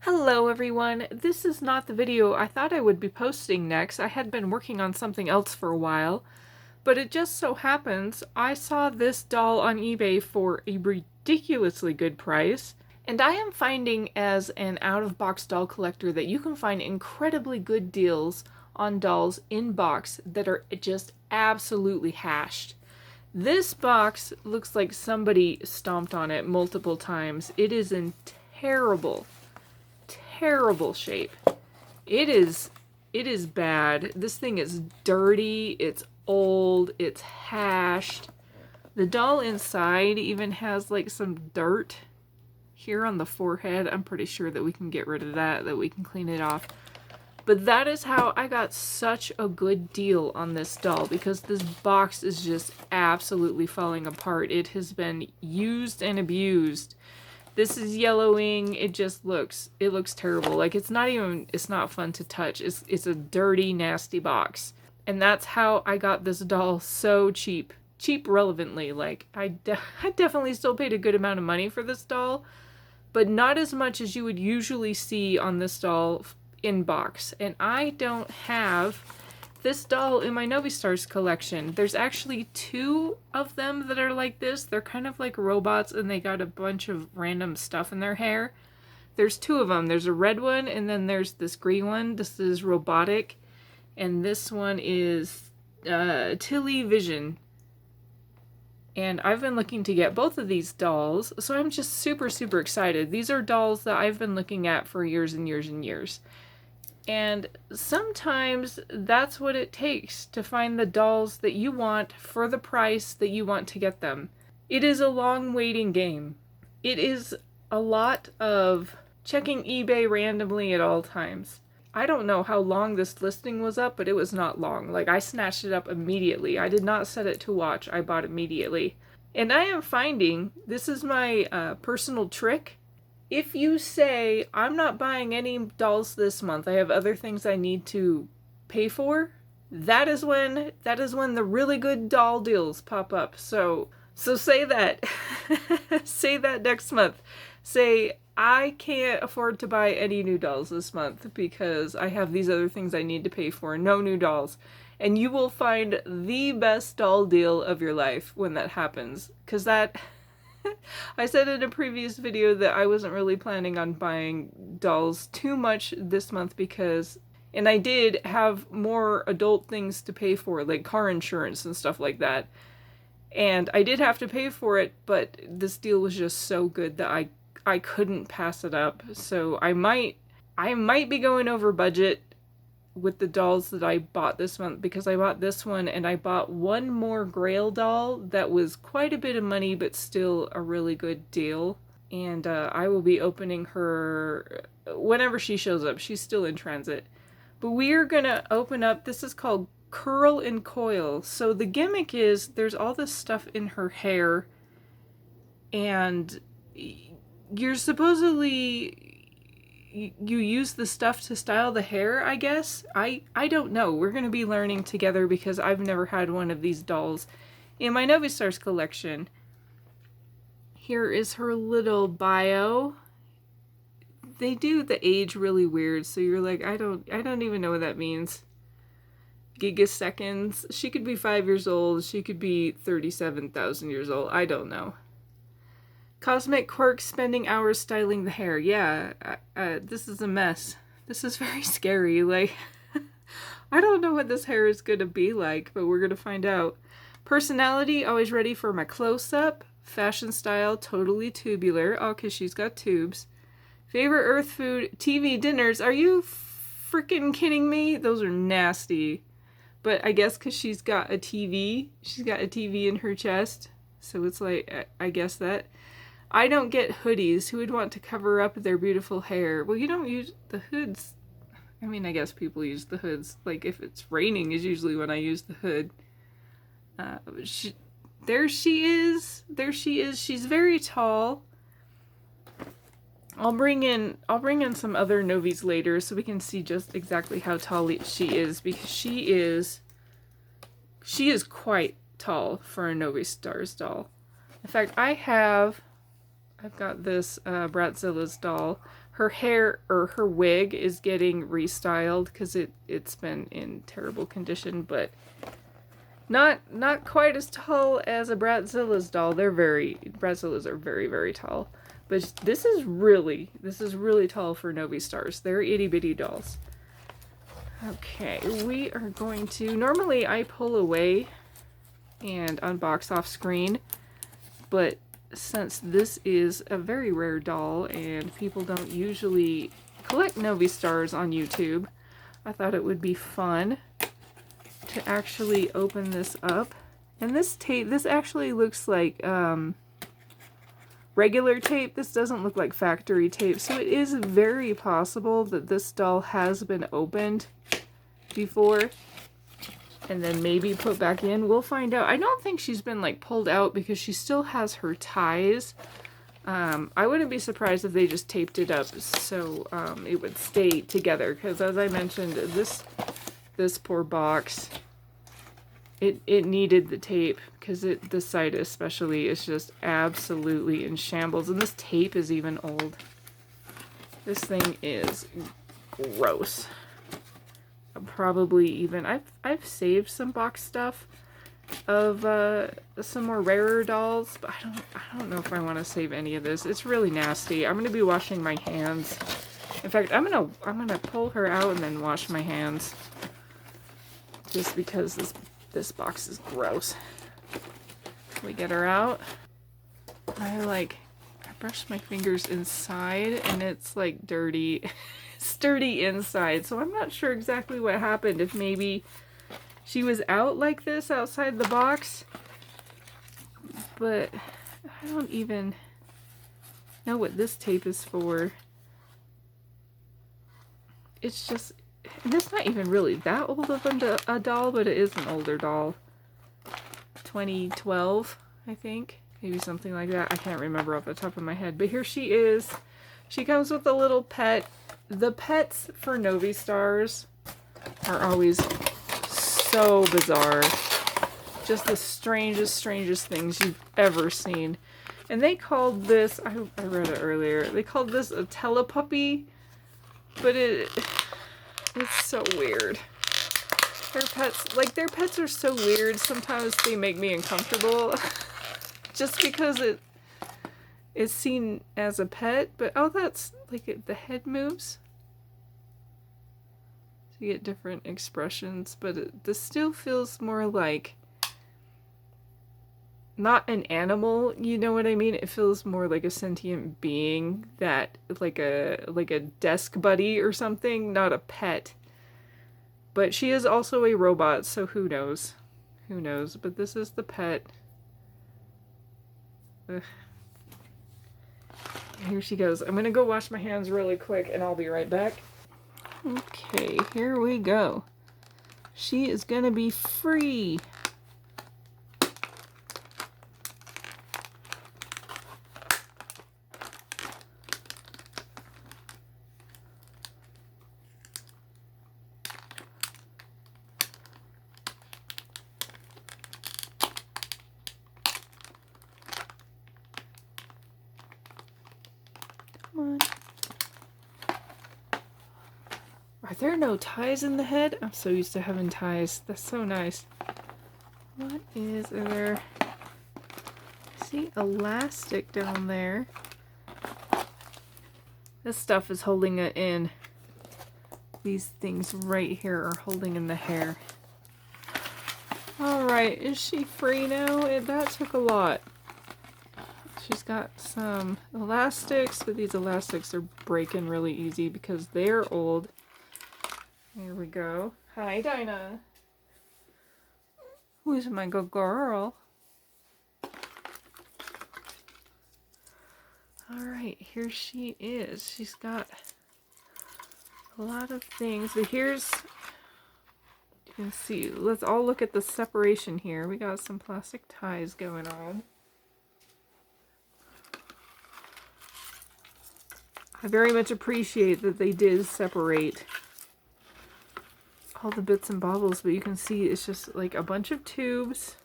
Hello everyone, this is not the video I thought I would be posting next. I had been working on something else for a while, but it just so happens I saw this doll on eBay for a ridiculously good price. And I am finding as an out-of-box doll collector that you can find incredibly good deals on dolls in box that are just absolutely hashed. This box looks like somebody stomped on it multiple times. It is in terrible shape. It is bad. This thing is dirty, it's old, it's hashed. The doll inside even has like some dirt here on the forehead. I'm pretty sure that we can get rid of that we can clean it off. But that is how I got such a good deal on this doll, because this box is just absolutely falling apart. It has been used and abused. This is yellowing. It looks terrible. Like it's not fun to touch. It's a dirty, nasty box. And that's how I got this doll so cheap. Cheap relevantly. Like I definitely still paid a good amount of money for this doll, but not as much as you would usually see on this doll in box. And I don't have this doll in my Novi Stars collection. There's actually two of them that are like this. They're kind of like robots and they got a bunch of random stuff in their hair. There's two of them. There's a red one and then there's this green one. This is robotic. And this one is Tilly Vision. And I've been looking to get both of these dolls, so I'm just super excited. These are dolls that I've been looking at for years and years and years. And sometimes that's what it takes to find the dolls that you want for the price that you want to get them. It is a long waiting game. It is a lot of checking eBay randomly at all times. I don't know how long this listing was up, but it was not long. Like, I snatched it up immediately. I did not set it to watch. I bought immediately. And I am finding, this is my personal trick. If you say, I'm not buying any dolls this month, I have other things I need to pay for, that is when the really good doll deals pop up. So say that. Say that next month. Say, I can't afford to buy any new dolls this month because I have these other things I need to pay for. No new dolls. And you will find the best doll deal of your life when that happens. Because that... I said in a previous video that I wasn't really planning on buying dolls too much this month because... And I did have more adult things to pay for, like car insurance and stuff like that. And I did have to pay for it, but this deal was just so good that I couldn't pass it up. So I might be going over budget with the dolls that I bought this month, because I bought this one and I bought one more Grail doll that was quite a bit of money but still a really good deal. And I will be opening her whenever she shows up. She's still in transit. But we are gonna open up, this is called Curl and Coil. So the gimmick is there's all this stuff in her hair and you're supposedly... you use the stuff to style the hair, I guess? I don't know. We're going to be learning together because I've never had one of these dolls in my Novi Stars collection. Here is her little bio. They do the age really weird, so you're like, I don't even know what that means. Gigaseconds. She could be 5 years old. She could be 37,000 years old. I don't know. Cosmic quirks, spending hours styling the hair. Yeah, this is a mess. This is very scary. Like, I don't know what this hair is going to be like, but we're going to find out. Personality, always ready for my close-up. Fashion style, totally tubular. Oh, because she's got tubes. Favorite earth food, TV dinners. Are you freaking kidding me? Those are nasty. But I guess because she's got a TV. She's got a TV in her chest. So it's like, I guess that... I don't get hoodies. Who would want to cover up their beautiful hair? Well, you don't use the hoods. I mean, I guess people use the hoods. Like, if it's raining is usually when I use the hood. There she is. There she is. She's very tall. I'll bring in some other Novis later so we can see just exactly how tall she is, because she is quite tall for a Novi Stars doll. In fact, I've got this Bratzilla's doll. Her hair, or her wig, is getting restyled because it's been in terrible condition, but not quite as tall as a Bratzilla's doll. Bratzillas are very, very tall. But this is really tall for Novi Stars. They're itty bitty dolls. Okay, we are going to, normally I pull away and unbox off screen, but since this is a very rare doll and people don't usually collect Novi Stars on YouTube, I thought it would be fun to actually open this up. And this tape, this actually looks like regular tape. This doesn't look like factory tape, so it is very possible that this doll has been opened before and then maybe put back in. We'll find out. I don't think she's been like pulled out because she still has her ties. I wouldn't be surprised if they just taped it up so it would stay together, because as I mentioned, this poor box, it needed the tape because this side especially is just absolutely in shambles, and this tape is even old. This thing is gross. Probably even I've saved some box stuff of some more rarer dolls, but I don't know if I want to save any of this. It's really nasty. I'm gonna be washing my hands. In fact, I'm gonna pull her out and then wash my hands, just because this box is gross. We get her out. I brushed my fingers inside and it's like dirty. Sturdy inside, so I'm not sure exactly what happened. If maybe she was out like this outside the box, but I don't even know what this tape is for. It's just, and it's not even really that old of a doll, but it is an older doll. 2012, I think, maybe something like that. I can't remember off the top of my head, but here she is. She comes with a little pet. The pets for Novi Stars are always so bizarre. Just the strangest things you've ever seen. And they called this, I read it earlier, they called this a telepuppy, but it's so weird. Their pets are so weird, sometimes they make me uncomfortable. Just because is seen as a pet, but oh, that's like the head moves. So you get different expressions, but this still feels more like not an animal, you know what I mean? It feels more like a sentient being, that like a desk buddy or something, not a pet. But she is also a robot, so who knows? Who knows? But this is the pet. Ugh. Here she goes. I'm gonna go wash my hands really quick and I'll be right back. Okay, here we go. She is gonna be free. Are there no ties in the head? I'm so used to having ties. That's so nice. What is there? See, elastic down there. This stuff is holding it in. These things right here are holding in the hair. Alright, is she free now? That took a lot. She's got some elastics, but these elastics are breaking really easy because they're old. Here we go. Hi, Dinah. Who's my good girl? Alright, here she is. She's got a lot of things, but here's, you can see, let's all look at the separation here. We got some plastic ties going on. I very much appreciate that they did separate all the bits and bobbles, but you can see it's just like a bunch of tubes,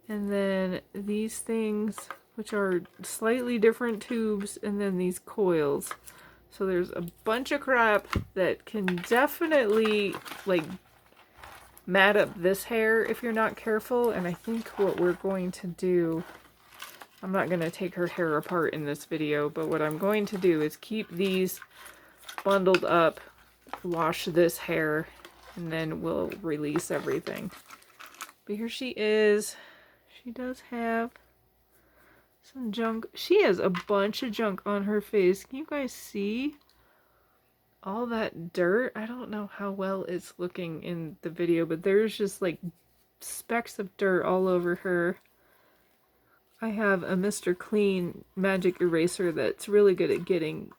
and then these things, which are slightly different tubes, and then these coils. So there's a bunch of crap that can definitely, like, mat up this hair if you're not careful. And I think what we're going to do, I'm not going to take her hair apart in this video, but what I'm going to do is keep these bundled up, wash this hair, and then we'll release everything. But here she is. She does have some junk. She has a bunch of junk on her face. Can you guys see all that dirt? I don't know how well it's looking in the video, but there's just like specks of dirt all over her. I have a Mr. Clean magic eraser that's really good at getting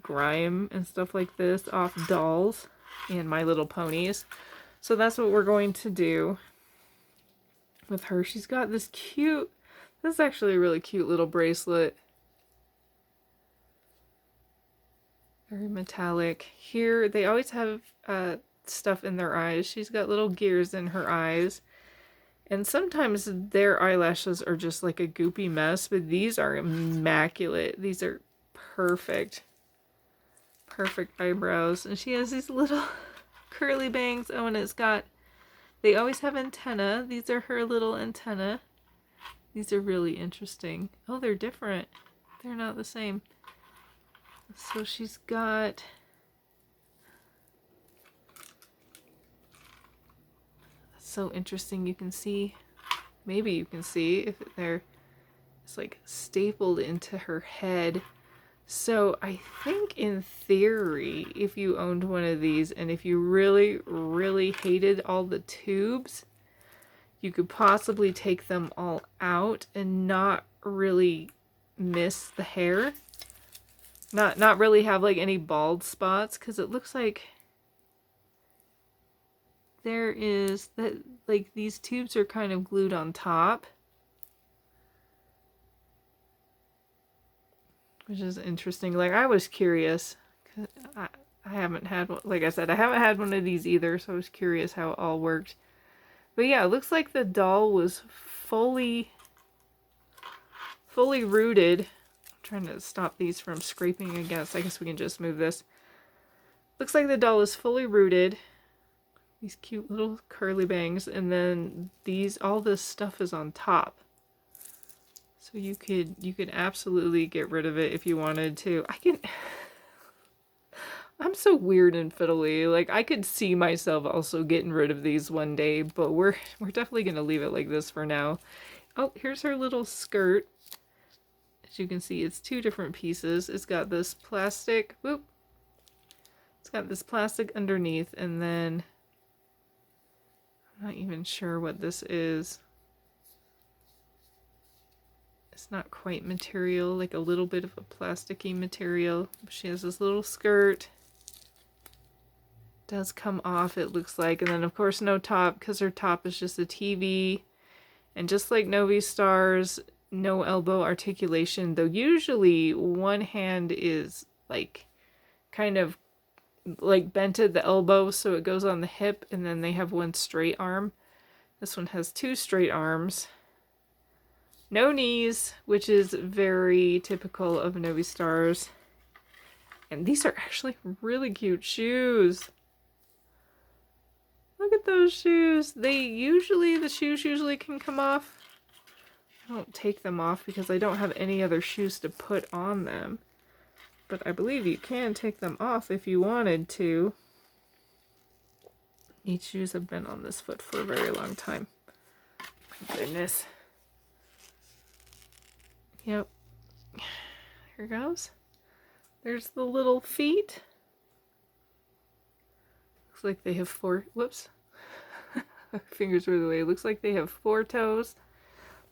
grime and stuff like this off dolls and My Little Ponies. So that's what we're going to do with her. She's got this cute, this is actually a really cute little bracelet. Very metallic. Here, they always have stuff in their eyes. She's got little gears in her eyes. And sometimes their eyelashes are just like a goopy mess, but these are immaculate. These are perfect. Perfect eyebrows. And she has these little curly bangs. Oh, and it's got, they always have antenna. These are her little antenna. These are really interesting. Oh, they're different. They're not the same. So she's got, that's so interesting. You can see, maybe you can see if they're, it's like stapled into her head. So I think in theory, if you owned one of these and if you really, really hated all the tubes, you could possibly take them all out and not really miss the hair. Not really have like any bald spots, because it looks like there is that, like, these tubes are kind of glued on top, which is interesting. Like, I was curious. I haven't had one, like I said, I haven't had one of these either, so I was curious how it all worked. But yeah, it looks like the doll was fully rooted. Trying to stop these from scraping against. I guess we can just move this. Looks like the doll is fully rooted. These cute little curly bangs, and then these, all this stuff is on top. So you could absolutely get rid of it if you wanted to. I'm so weird and fiddly. Like, I could see myself also getting rid of these one day, but we're definitely gonna leave it like this for now. Oh, here's her little skirt. As you can see, it's two different pieces. It's got this plastic, whoop. It's got this plastic underneath, and then I'm not even sure what this is. It's not quite material, like a little bit of a plasticky material. She has this little skirt. Does come off, it looks like, and then of course no top, because her top is just a TV. And just like Novi Stars, no elbow articulation, though usually one hand is like kind of like bent at the elbow, so it goes on the hip, and then they have one straight arm. This one has two straight arms. No knees, which is very typical of Novi Stars. And these are actually really cute shoes. Look at those shoes. The shoes usually can come off. I don't take them off because I don't have any other shoes to put on them. But I believe you can take them off if you wanted to. These shoes have been on this foot for a very long time. My goodness. Yep. Here goes. There's the little feet. Looks like they have four, whoops. Fingers were the way. Looks like they have 4 toes.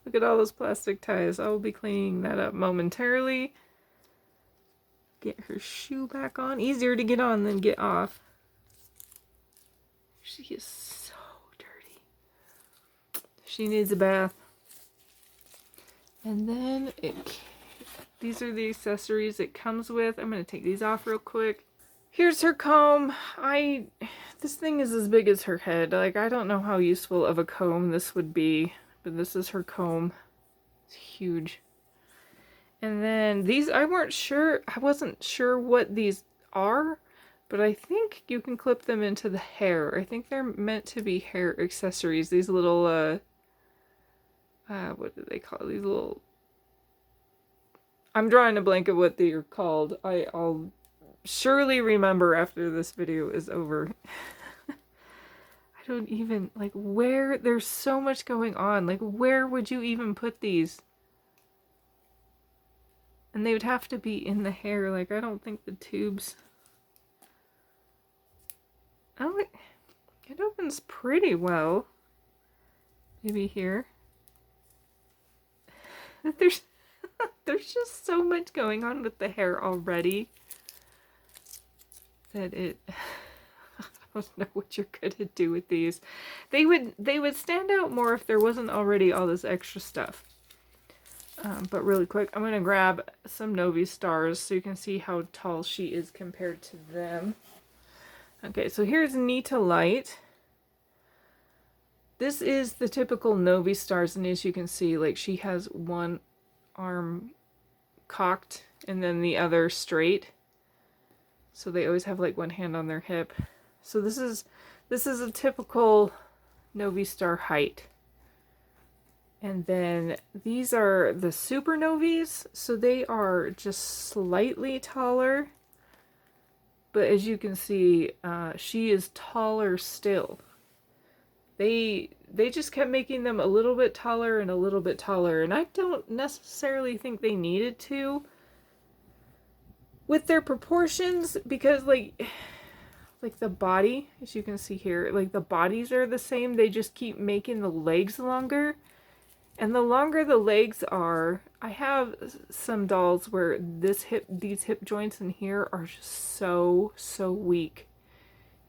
Look at all those plastic ties. I will be cleaning that up momentarily. Get her shoe back on. Easier to get on than get off. She is so dirty. She needs a bath. And then these are the accessories it comes with. I'm going to take these off real quick. Here's her comb. This thing is as big as her head. Like, I don't know how useful of a comb this would be, but this is her comb. It's huge. And then these, I wasn't sure what these are, but I think you can clip them into the hair. I think they're meant to be hair accessories. These little, what do they call it? These little, I'm drawing a blank of what they're called. I'll surely remember after this video is over. I don't even, like, where, there's so much going on. Like, where would you even put these? And they would have to be in the hair. Like, I don't think the tubes... Oh, it opens pretty well. Maybe here. There's just so much going on with the hair already that it... I don't know what you're gonna do with these. They would stand out more if there wasn't already all this extra stuff. But really quick, I'm gonna grab some Novi Stars so you can see how tall she is compared to them. Okay, so here's Nita Light. This is the typical Novi Stars, and as you can see, like, she has one arm cocked and then the other straight. So they always have like one hand on their hip. So this is a typical Novi Star height. And then these are the Supernovis, so they are just slightly taller. But as you can see, she is taller still. They just kept making them a little bit taller and a little bit taller, and I don't necessarily think they needed to with their proportions, because like the body, as you can see here, like the bodies are the same. They just keep making the legs longer. And the longer the legs are, I have some dolls where these hip joints in here are just so weak.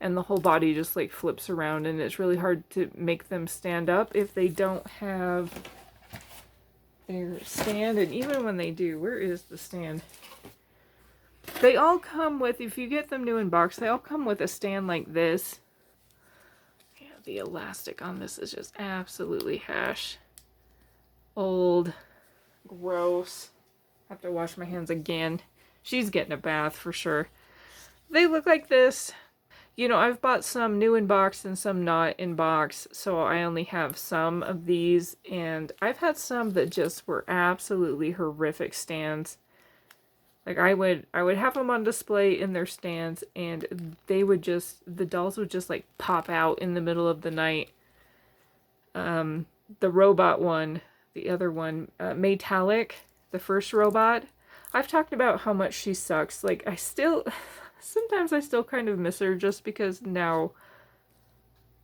And the whole body just like flips around, and it's really hard to make them stand up if they don't have their stand. And even when they do, where is the stand? They all come with, if you get them new in box, they all come with a stand like this. Yeah, the elastic on this is just absolutely hash. Old. Gross. Have to wash my hands again. She's getting a bath for sure. They look like this. You know, I've bought some new in box and some not in box, so I only have some of these, and I've had some that just were absolutely horrific stands. Like, I would have them on display in their stands, and they would just, the dolls would just like pop out in the middle of the night. The robot one, the other one, Metallic, the first robot, I've talked about how much she sucks. Like, sometimes I still kind of miss her, just because now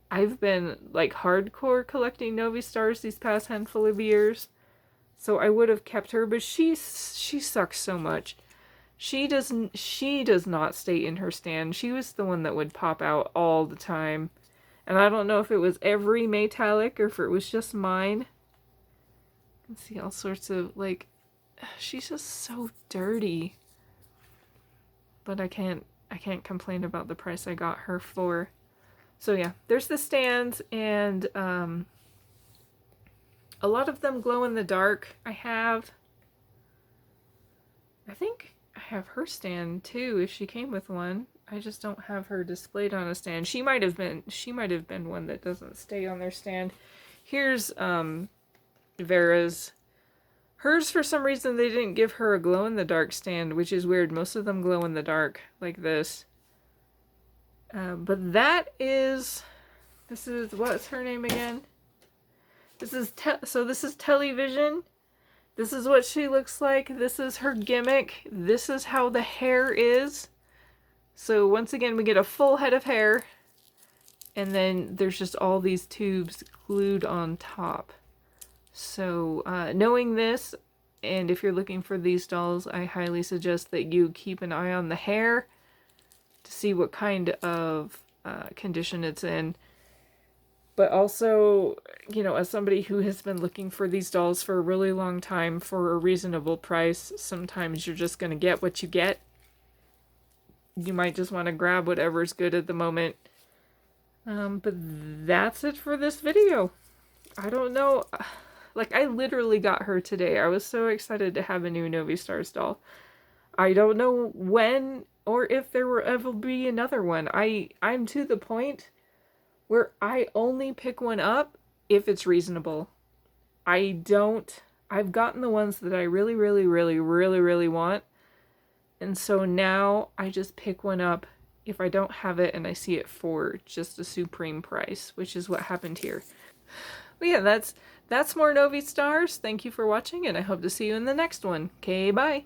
I've been like hardcore collecting Novi Stars these past handful of years. So I would have kept her, but she sucks so much. She does not stay in her stand. She was the one that would pop out all the time. And I don't know if it was every Metallic or if it was just mine. You can see all sorts of, like, she's just so dirty. But I can't complain about the price I got her for. So yeah, there's the stands, and a lot of them glow in the dark. I think I have her stand too, if she came with one. I just don't have her displayed on a stand. She might have been one that doesn't stay on their stand. Here's Vera's. Hers, for some reason, they didn't give her a glow-in-the-dark stand, which is weird. Most of them glow in the dark, like this. But this is, what's her name again? This is Tilly Vision. This is what she looks like. This is her gimmick. This is how the hair is. So once again, we get a full head of hair. And then there's just all these tubes glued on top. So, knowing this, and if you're looking for these dolls, I highly suggest that you keep an eye on the hair to see what kind of condition it's in. But also, you know, as somebody who has been looking for these dolls for a really long time for a reasonable price, sometimes you're just going to get what you get. You might just want to grab whatever's good at the moment. But that's it for this video. I don't know. Like, I literally got her today. I was so excited to have a new Novi Stars doll. I don't know when or if there will ever be another one. I'm to the point where I only pick one up if it's reasonable. I've gotten the ones that I really, really, really, really, really want. And so now I just pick one up if I don't have it and I see it for just a supreme price, which is what happened here. But yeah, that's more Novi Stars. Thank you for watching, and I hope to see you in the next one. Okay, bye.